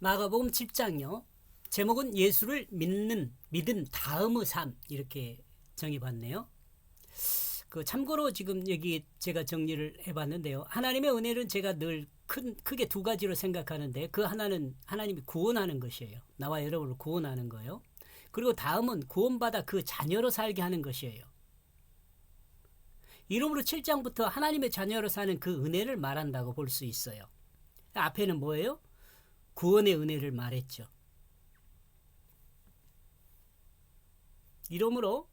마가복음 7장요. 제목은 예수를 믿은 다음의 삶 이렇게 정해봤네요. 참고로 지금 여기 제가 정리를 해봤는데요. 하나님의 은혜는 제가 늘 크게 두 가지로 생각하는데 그 하나는 하나님이 구원하는 것이에요. 나와 여러분을 구원하는 거예요. 그리고 다음은 구원받아 그 자녀로 살게 하는 것이에요. 이러므로 7장부터 하나님의 자녀로 사는 그 은혜를 말한다고 볼 수 있어요. 앞에는 뭐예요? 구원의 은혜를 말했죠. 이러므로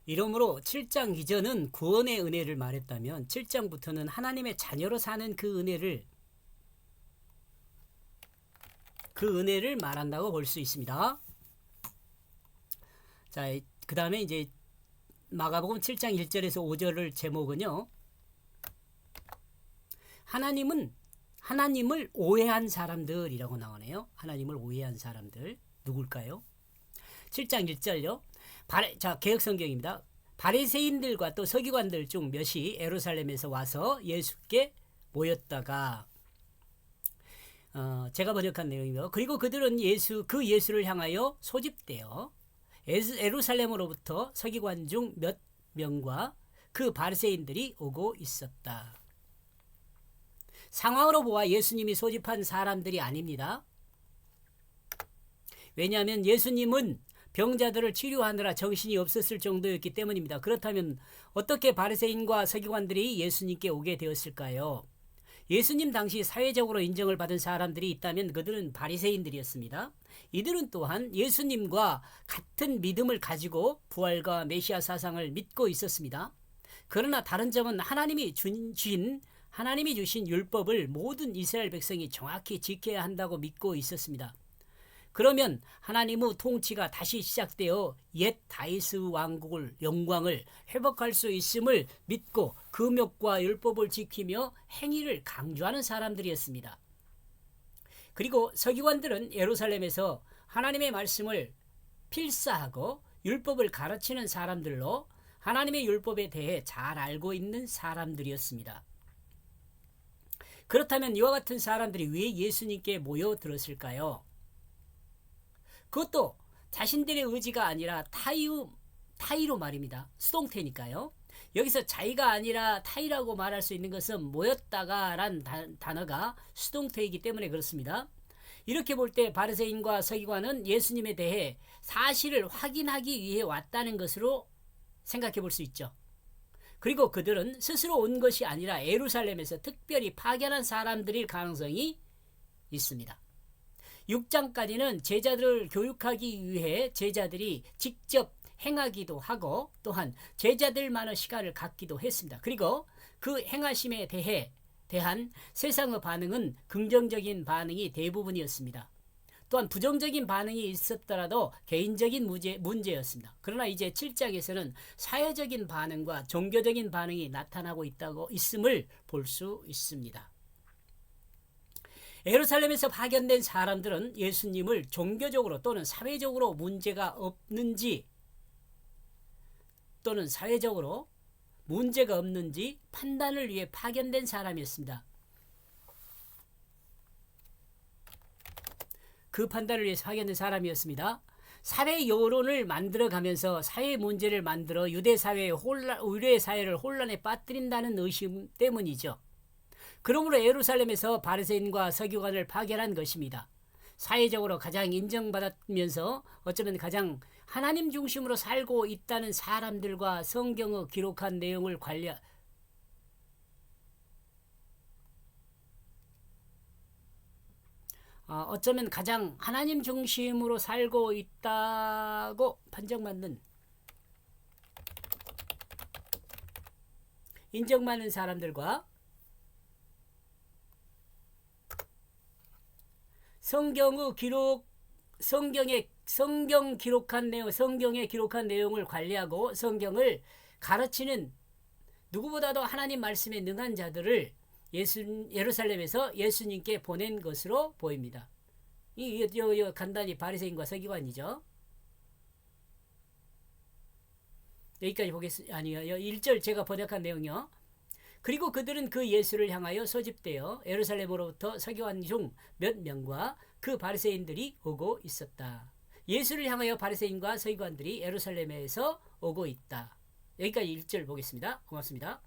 이러므로 7장 이전은 구원의 은혜를 말했다면 7장부터는 하나님의 자녀로 사는 그 은혜를 말한다고 볼 수 있습니다. 자, 그 다음에 이제 마가복음 7장 1절에서 5절을 제목은요. 하나님을 오해한 사람들이라고 나오네요. 하나님을 오해한 사람들. 누굴까요? 7장 1절요. 자, 개역성경입니다. 바리새인들과 또 서기관들 중 몇이 예루살렘에서 와서 예수께 모였다가 제가 번역한 내용이며 그리고 그들은 예수를 향하여 소집되어 예루살렘으로부터 서기관 중 몇 명과 그 바리새인들이 오고 있었다. 상황으로 보아 예수님이 소집한 사람들이 아닙니다. 왜냐하면 예수님은 병자들을 치료하느라 정신이 없었을 정도였기 때문입니다. 그렇다면 어떻게 바리새인과 서기관들이 예수님께 오게 되었을까요? 예수님 당시 사회적으로 인정을 받은 사람들이 있다면 그들은 바리새인들이었습니다. 이들은 또한 예수님과 같은 믿음을 가지고 부활과 메시아 사상을 믿고 있었습니다. 그러나 다른 점은 하나님이 주신 율법을 모든 이스라엘 백성이 정확히 지켜야 한다고 믿고 있었습니다. 그러면 하나님의 통치가 다시 시작되어 옛 다윗의 왕국을 영광을 회복할 수 있음을 믿고 금욕과 율법을 지키며 행위를 강조하는 사람들이었습니다. 그리고 서기관들은 예루살렘에서 하나님의 말씀을 필사하고 율법을 가르치는 사람들로 하나님의 율법에 대해 잘 알고 있는 사람들이었습니다. 그렇다면 이와 같은 사람들이 왜 예수님께 모여들었을까요? 그것도 자신들의 의지가 아니라 타의로 말입니다. 수동태니까요. 여기서 자의가 아니라 타의라고 말할 수 있는 것은 모였다가란 단어가 수동태이기 때문에 그렇습니다. 이렇게 볼 때 바리새인과 서기관은 예수님에 대해 사실을 확인하기 위해 왔다는 것으로 생각해 볼 수 있죠. 그리고 그들은 스스로 온 것이 아니라 예루살렘에서 특별히 파견한 사람들일 가능성이 있습니다. 6장까지는 제자들을 교육하기 위해 제자들이 직접 행하기도 하고 또한 제자들만의 시간을 갖기도 했습니다. 그리고 그 행하심에 대한 세상의 반응은 긍정적인 반응이 대부분이었습니다. 또한 부정적인 반응이 있었더라도 개인적인 문제였습니다. 그러나 이제 7장에서는 사회적인 반응과 종교적인 반응이 나타나고 있음을 볼 수 있습니다. 예루살렘에서 파견된 사람들은 예수님을 종교적으로 또는 사회적으로 문제가 없는지 또는 사회적으로 문제가 없는지 판단을 위해 파견된 사람이었습니다. 그 판단을 위해서 파견된 사람이었습니다. 사회 여론을 만들어가면서 사회 문제를 만들어 유대 사회를 혼란에 빠뜨린다는 의심 때문이죠. 그러므로 예루살렘에서 바리새인과 서기관을 파견한 것입니다. 사회적으로 가장 인정받으면서 어쩌면 가장 하나님 중심으로 살고 있다는 사람들과 성경의 기록한 내용을 어쩌면 가장 하나님 중심으로 살고 있다고 판정받는 인정받는 사람들과 성경에 기록한 내용을 관리하고 성경을 가르치는 누구보다도 하나님 말씀에 능한 자들을 예루살렘에서 예수님께 보낸 것으로 보입니다. 간단히 바리새인과 서기관이죠. 여기까지 보겠습니다. 아니요. 1절 제가 번역한 내용이요. 그리고 그들은 그 예수를 향하여 소집되어 예루살렘으로부터 서기관 중 몇 명과 그 바리새인들이 오고 있었다. 예수를 향하여 바리새인과 서기관들이 예루살렘에서 오고 있다. 여기까지 1절 보겠습니다. 고맙습니다.